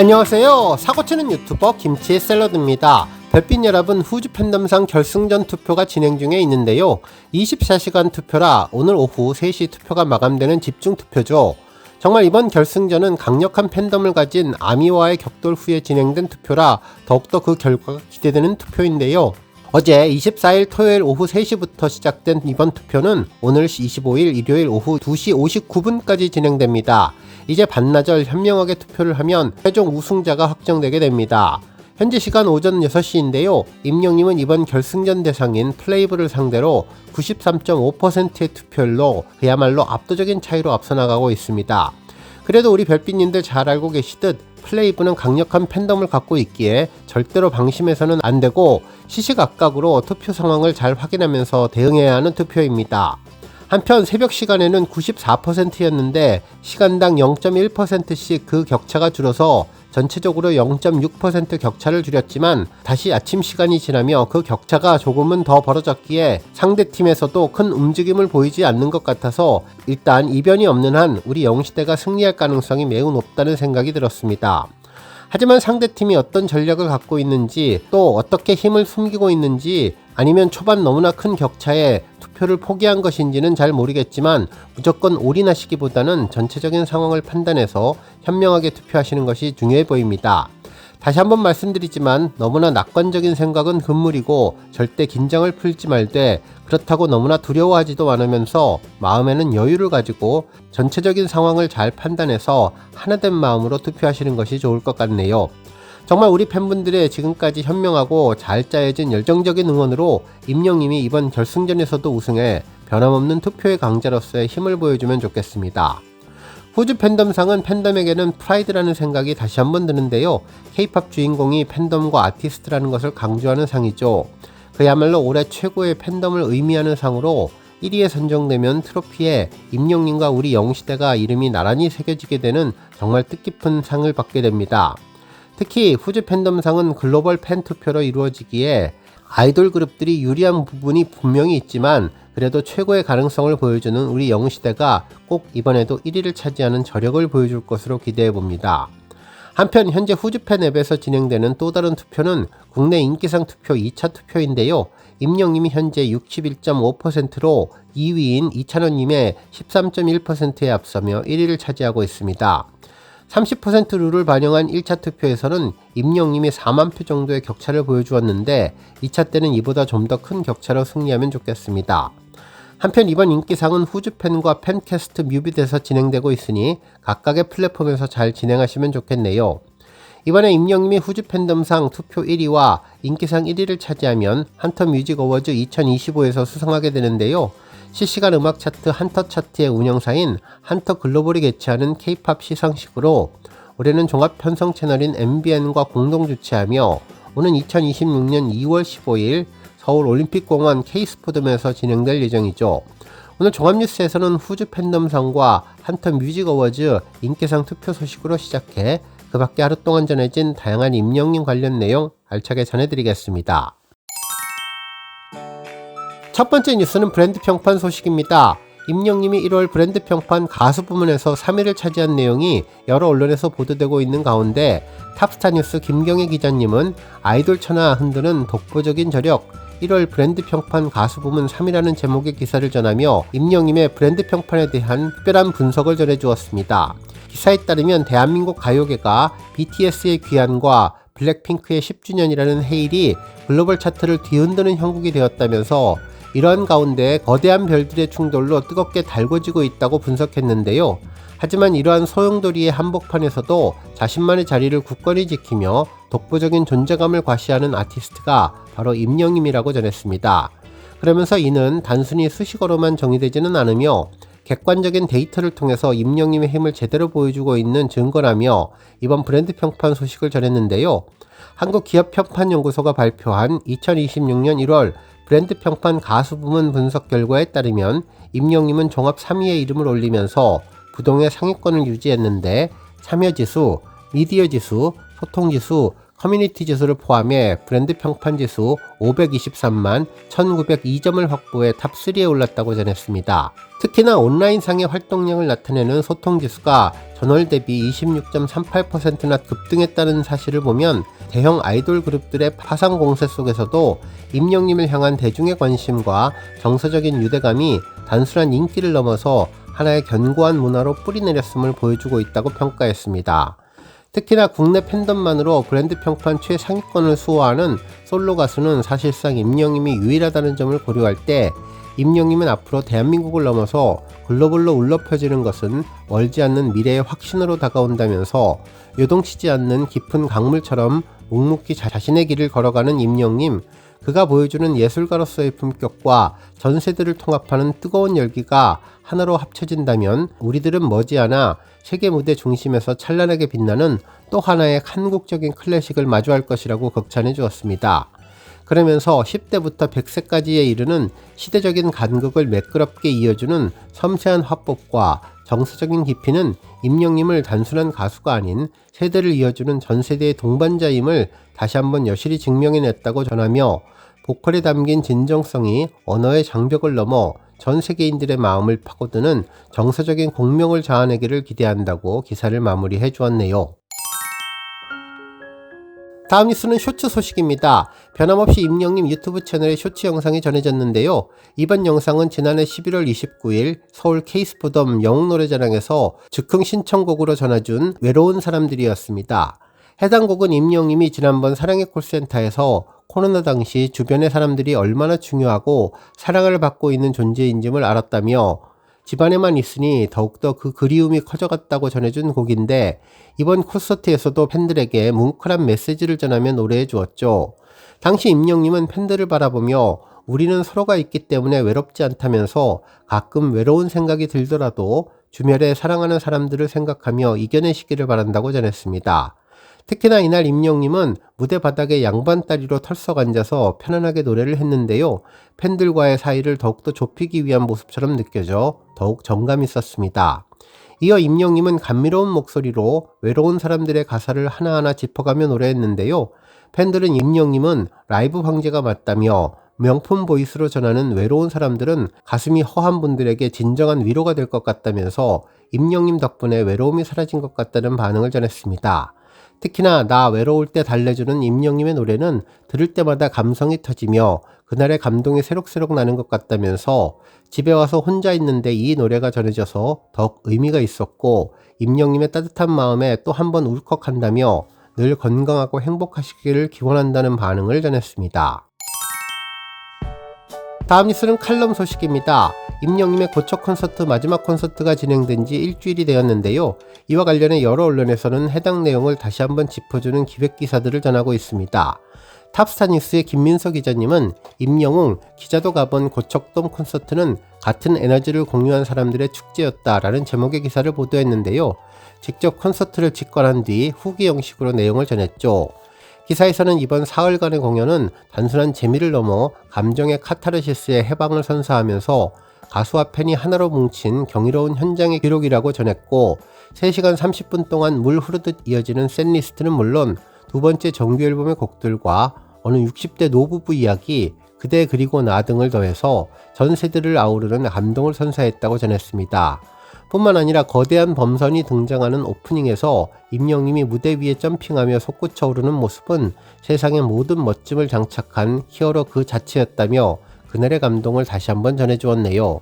안녕하세요. 사고치는 유튜버 김치의 샐러드입니다. 별빛 여러분, 후즈 팬덤상 결승전 투표가 진행 중에 있는데요. 24시간 투표라 오늘 오후 3시 투표가 마감되는 집중 투표죠. 정말 이번 결승전은 강력한 팬덤을 가진 아미와의 격돌 후에 진행된 투표라 더욱더 그 결과가 기대되는 투표인데요. 어제 24일 토요일 오후 3시부터 시작된 이번 투표는 오늘 25일 일요일 오후 2시 59분까지 진행됩니다. 이제 반나절 현명하게 투표를 하면 최종 우승자가 확정되게 됩니다. 현재 시간 오전 6시인데요. 임영님은 이번 결승전 대상인 플레이브를 상대로 93.5%의 투표율로 그야말로 압도적인 차이로 앞서 나가고 있습니다. 그래도 우리 별빛님들 잘 알고 계시듯 플레이브는 강력한 팬덤을 갖고 있기에 절대로 방심해서는 안되고 시시각각으로 투표 상황을 잘 확인하면서 대응해야 하는 투표입니다. 한편 새벽 시간에는 94%였는데 시간당 0.1%씩 그 격차가 줄어서 전체적으로 0.6% 격차를 줄였지만 다시 아침 시간이 지나며 그 격차가 조금은 더 벌어졌기에 상대팀에서도 큰 움직임을 보이지 않는 것 같아서 일단 이변이 없는 한 우리 영시대가 승리할 가능성이 매우 높다는 생각이 들었습니다. 하지만 상대팀이 어떤 전략을 갖고 있는지 또 어떻게 힘을 숨기고 있는지 아니면 초반 너무나 큰 격차에 투표를 포기한 것인지는 잘 모르겠지만 무조건 올인하시기보다는 전체적인 상황을 판단해서 현명하게 투표하시는 것이 중요해 보입니다. 다시 한번 말씀드리지만 너무나 낙관적인 생각은 금물이고 절대 긴장을 풀지 말되 그렇다고 너무나 두려워하지도 않으면서 마음에는 여유를 가지고 전체적인 상황을 잘 판단해서 하나된 마음으로 투표하시는 것이 좋을 것 같네요. 정말 우리 팬분들의 지금까지 현명하고 잘 짜여진 열정적인 응원으로 임영님이 이번 결승전에서도 우승해 변함없는 투표의 강자로서의 힘을 보여주면 좋겠습니다. 후즈 팬덤상은 팬덤에게는 프라이드라는 생각이 다시 한번 드는데요. K-POP 주인공이 팬덤과 아티스트라는 것을 강조하는 상이죠. 그야말로 올해 최고의 팬덤을 의미하는 상으로 1위에 선정되면 트로피에 임영님과 우리 영시대가 이름이 나란히 새겨지게 되는 정말 뜻깊은 상을 받게 됩니다. 특히 후즈 팬덤상은 글로벌 팬 투표로 이루어지기에 아이돌 그룹들이 유리한 부분이 분명히 있지만 그래도 최고의 가능성을 보여주는 우리 영시대가 꼭 이번에도 1위를 차지하는 저력을 보여줄 것으로 기대해봅니다. 한편 현재 후즈팬 앱에서 진행되는 또 다른 투표는 국내 인기상 투표 2차 투표인데요. 임영님이 현재 61.5%로 2위인 이찬원님의 13.1%에 앞서며 1위를 차지하고 있습니다. 30% 룰을 반영한 1차 투표에서는 임영님이 4만 표 정도의 격차를 보여주었는데 2차 때는 이보다 좀 더 큰 격차로 승리하면 좋겠습니다. 한편 이번 인기상은 후즈팬과 팬캐스트 뮤비돼서 진행되고 있으니 각각의 플랫폼에서 잘 진행하시면 좋겠네요. 이번에 임영님이 후즈 팬덤상 투표 1위와 인기상 1위를 차지하면 한터 뮤직 어워즈 2025에서 수상하게 되는데요. 실시간 음악 차트 한터 차트의 운영사인 한터 글로벌이 개최하는 K-POP 시상식으로 올해는 종합 편성 채널인 MBN과 공동 주최하며 오는 2026년 2월 15일 서울 올림픽공원 K스포돔에서 진행될 예정이죠. 오늘 종합뉴스에서는 후즈 팬덤상과 한터 뮤직 어워즈 인기상 투표 소식으로 시작해 그 밖에 하루 동안 전해진 다양한 임영님 관련 내용 알차게 전해드리겠습니다. 첫 번째 뉴스는 브랜드 평판 소식입니다. 임영님이 1월 브랜드 평판 가수 부문에서 3위를 차지한 내용이 여러 언론에서 보도되고 있는 가운데 탑스타뉴스 김경애 기자님은 아이돌 천하 흔드는 독보적인 저력 1월 브랜드 평판 가수 부문 3위라는 제목의 기사를 전하며 임영님의 브랜드 평판에 대한 특별한 분석을 전해주었습니다. 기사에 따르면 대한민국 가요계가 BTS의 귀환과 블랙핑크의 10주년이라는 해일이 글로벌 차트를 뒤흔드는 형국이 되었다면서 이러한 가운데 거대한 별들의 충돌로 뜨겁게 달궈지고 있다고 분석했는데요. 하지만 이러한 소용돌이의 한복판에서도 자신만의 자리를 굳건히 지키며 독보적인 존재감을 과시하는 아티스트가 바로 임영님이라고 전했습니다. 그러면서 이는 단순히 수식어로만 정의되지는 않으며 객관적인 데이터를 통해서 임영님의 힘을 제대로 보여주고 있는 증거라며 이번 브랜드 평판 소식을 전했는데요. 한국기업평판연구소가 발표한 2026년 1월 브랜드 평판 가수 부문 분석 결과에 따르면 임영님은 종합 3위의 이름을 올리면서 부동의 상위권을 유지했는데 참여지수, 미디어지수, 소통지수, 커뮤니티 지수를 포함해 브랜드 평판 지수 523만 1902점을 확보해 탑3에 올랐다고 전했습니다. 특히나 온라인상의 활동량을 나타내는 소통지수가 전월 대비 26.38%나 급등했다는 사실을 보면 대형 아이돌 그룹들의 파상 공세 속에서도 임영님을 향한 대중의 관심과 정서적인 유대감이 단순한 인기를 넘어서 하나의 견고한 문화로 뿌리내렸음을 보여주고 있다고 평가했습니다. 특히나 국내 팬덤만으로 브랜드 평판 최상위권을 수호하는 솔로 가수는 사실상 임영님이 유일하다는 점을 고려할 때 임영님은 앞으로 대한민국을 넘어서 글로벌로 울려 퍼지는 것은 멀지 않는 미래의 확신으로 다가온다면서 요동치지 않는 깊은 강물처럼 묵묵히 자신의 길을 걸어가는 임영님, 그가 보여주는 예술가로서의 품격과 전 세대를 통합하는 뜨거운 열기가 하나로 합쳐진다면 우리들은 머지않아 세계 무대 중심에서 찬란하게 빛나는 또 하나의 한국적인 클래식을 마주할 것이라고 극찬해 주었습니다. 그러면서 10대부터 100세까지에 이르는 시대적인 간극을 매끄럽게 이어주는 섬세한 화법과 정서적인 깊이는 임영님을 단순한 가수가 아닌 세대를 이어주는 전 세대의 동반자임을 다시 한번 여실히 증명해냈다고 전하며 보컬에 담긴 진정성이 언어의 장벽을 넘어 전 세계인들의 마음을 파고드는 정서적인 공명을 자아내기를 기대한다고 기사를 마무리해 주었네요. 다음 뉴스는 쇼츠 소식입니다. 변함없이 임영님 유튜브 채널에 쇼츠 영상이 전해졌는데요. 이번 영상은 지난해 11월 29일 서울 K스포덤 영웅노래자랑에서 즉흥 신청곡으로 전해준 외로운 사람들이었습니다. 해당 곡은 임영님이 지난번 사랑의 콜센터에서 코로나 당시 주변의 사람들이 얼마나 중요하고 사랑을 받고 있는 존재인지를 알았다며 집안에만 있으니 더욱더 그 그리움이 커져갔다고 전해준 곡인데 이번 콘서트에서도 팬들에게 뭉클한 메시지를 전하며 노래해 주었죠. 당시 임영님은 팬들을 바라보며 우리는 서로가 있기 때문에 외롭지 않다면서 가끔 외로운 생각이 들더라도 주변에 사랑하는 사람들을 생각하며 이겨내시기를 바란다고 전했습니다. 특히나 이날 임영님은 무대 바닥에 양반다리로 털썩 앉아서 편안하게 노래를 했는데요. 팬들과의 사이를 더욱더 좁히기 위한 모습처럼 느껴져 더욱 정감 있었습니다. 이어 임영님은 감미로운 목소리로 외로운 사람들의 가사를 하나하나 짚어가며 노래했는데요. 팬들은 임영님은 라이브 황제가 맞다며 명품 보이스로 전하는 외로운 사람들은 가슴이 허한 분들에게 진정한 위로가 될 것 같다면서 임영님 덕분에 외로움이 사라진 것 같다는 반응을 전했습니다. 특히나 나 외로울 때 달래주는 임영님의 노래는 들을 때마다 감성이 터지며 그날의 감동이 새록새록 나는 것 같다면서 집에 와서 혼자 있는데 이 노래가 전해져서 더욱 의미가 있었고 임영님의 따뜻한 마음에 또 한 번 울컥한다며 늘 건강하고 행복하시기를 기원한다는 반응을 전했습니다. 다음 뉴스는 칼럼 소식입니다. 임영님의 고척 콘서트 마지막 콘서트가 진행된 지 일주일이 되었는데요. 이와 관련해 여러 언론에서는 해당 내용을 다시 한번 짚어주는 기획기사들을 전하고 있습니다. 탑스타뉴스의 김민서 기자님은 임영웅 기자도 가본 고척돔 콘서트는 같은 에너지를 공유한 사람들의 축제였다라는 제목의 기사를 보도했는데요. 직접 콘서트를 직관한 뒤 후기 형식으로 내용을 전했죠. 기사에서는 이번 사흘간의 공연은 단순한 재미를 넘어 감정의 카타르시스의 해방을 선사하면서 가수와 팬이 하나로 뭉친 경이로운 현장의 기록이라고 전했고 3시간 30분 동안 물 흐르듯 이어지는 셋리스트는 물론 두 번째 정규 앨범의 곡들과 어느 60대 노부부 이야기, 그대 그리고 나 등을 더해서 전 세대를 아우르는 감동을 선사했다고 전했습니다. 뿐만 아니라 거대한 범선이 등장하는 오프닝에서 임영님이 무대 위에 점핑하며 솟구쳐 오르는 모습은 세상의 모든 멋짐을 장착한 히어로 그 자체였다며 그날의 감동을 다시 한번 전해주었네요.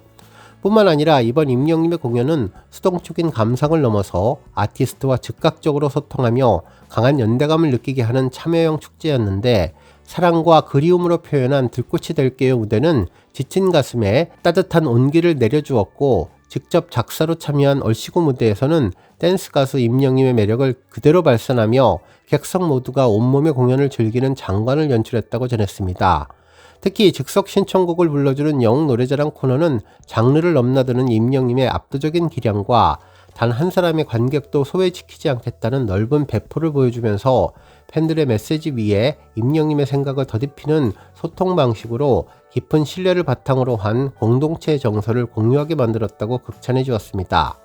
뿐만 아니라 이번 임영님의 공연은 수동적인 감상을 넘어서 아티스트와 즉각적으로 소통하며 강한 연대감을 느끼게 하는 참여형 축제였는데 사랑과 그리움으로 표현한 들꽃이 될게요 무대는 지친 가슴에 따뜻한 온기를 내려주었고 직접 작사로 참여한 얼씨구 무대에서는 댄스 가수 임영님의 매력을 그대로 발산하며 객석 모두가 온몸의 공연을 즐기는 장관을 연출했다고 전했습니다. 특히 즉석 신청곡을 불러주는 영웅 노래자랑 코너는 장르를 넘나드는 임영님의 압도적인 기량과 단 한 사람의 관객도 소외시키지 않겠다는 넓은 배포를 보여주면서 팬들의 메시지 위에 임영님의 생각을 더딥히는 소통 방식으로 깊은 신뢰를 바탕으로 한 공동체의 정서를 공유하게 만들었다고 극찬해 주었습니다.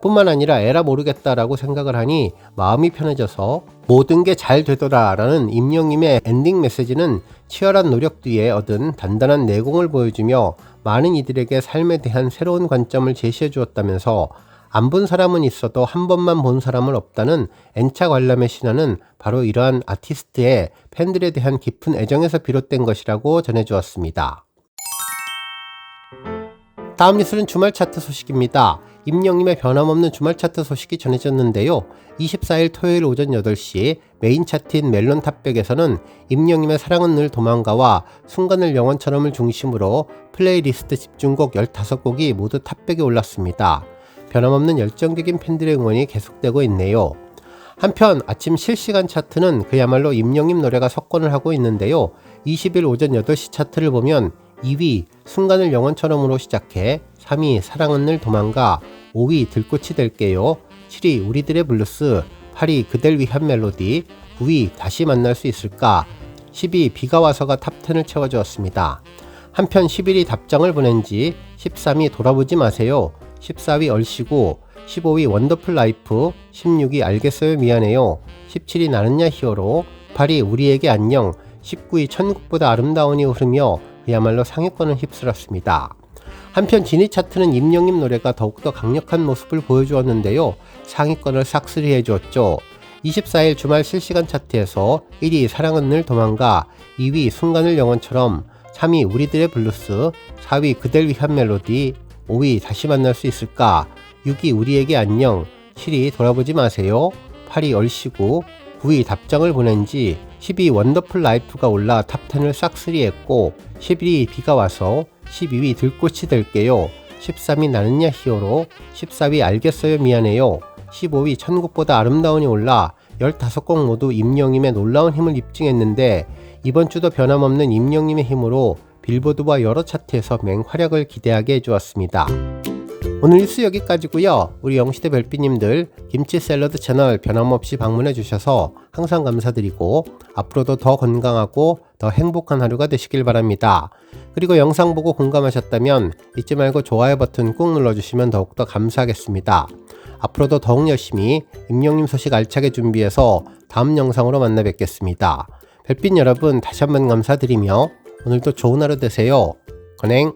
뿐만 아니라 에라 모르겠다라고 생각을 하니 마음이 편해져서 모든 게 잘 되더라 라는 임영님의 엔딩 메시지는 치열한 노력 뒤에 얻은 단단한 내공을 보여주며 많은 이들에게 삶에 대한 새로운 관점을 제시해 주었다면서 안 본 사람은 있어도 한 번만 본 사람은 없다는 N차 관람의 신화는 바로 이러한 아티스트의 팬들에 대한 깊은 애정에서 비롯된 것이라고 전해주었습니다. 다음 뉴스는 주말 차트 소식입니다. 임영님의 변함없는 주말 차트 소식이 전해졌는데요. 24일 토요일 오전 8시 메인 차트인 멜론 탑백에서는 임영님의 사랑은 늘 도망가와 순간을 영원처럼을 중심으로 플레이리스트 집중곡 15곡이 모두 탑백에 올랐습니다. 변함없는 열정적인 팬들의 응원이 계속되고 있네요. 한편 아침 실시간 차트는 그야말로 임영님 노래가 석권을 하고 있는데요. 20일 오전 8시 차트를 보면 2위 순간을 영원처럼으로 시작해 3위 사랑은 늘 도망가, 5위 들꽃이 될게요, 7위 우리들의 블루스, 8위 그댈 위한 멜로디, 9위 다시 만날 수 있을까, 10위 비가 와서가 탑10을 채워주었습니다. 한편 11위 답장을 보낸 지, 13위 돌아보지 마세요, 14위 얼씨구, 15위 원더풀 라이프, 16위 알겠어요 미안해요, 17위 나는야 히어로, 8위 우리에게 안녕, 19위 천국보다 아름다운이 흐르며 그야말로 상위권을 휩쓸었습니다. 한편 진위 차트는 임영님 노래가 더욱더 강력한 모습을 보여주었는데요. 상위권을 싹쓸이 해주었죠. 24일 주말 실시간 차트에서 1위 사랑은 늘 도망가, 2위 순간을 영원처럼, 3위 우리들의 블루스, 4위 그댈 위한 멜로디, 5위 다시 만날 수 있을까, 6위 우리에게 안녕, 7위 돌아보지 마세요, 8위 얼씨구, 9위 답장을 보낸 지, 10위 원더풀 라이프가 올라 탑10을 싹쓸이 했고, 11위 비가 와서, 12위 들꽃이 될게요, 13위 나는야 히어로, 14위 알겠어요 미안해요, 15위 천국보다 아름다운이 올라 15곡 모두 임영님의 놀라운 힘을 입증했는데, 이번 주도 변함없는 임영님의 힘으로 빌보드와 여러 차트에서 맹활약을 기대하게 해주었습니다. 오늘 뉴스 여기까지고요. 우리 영시대 별빛님들 김치 샐러드 채널 변함없이 방문해 주셔서 항상 감사드리고 앞으로도 더 건강하고 더 행복한 하루가 되시길 바랍니다. 그리고 영상 보고 공감하셨다면 잊지 말고 좋아요 버튼 꾹 눌러주시면 더욱더 감사하겠습니다. 앞으로도 더욱 열심히 임영님 소식 알차게 준비해서 다음 영상으로 만나 뵙겠습니다. 별빛 여러분 다시 한번 감사드리며 오늘도 좋은 하루 되세요. 건행.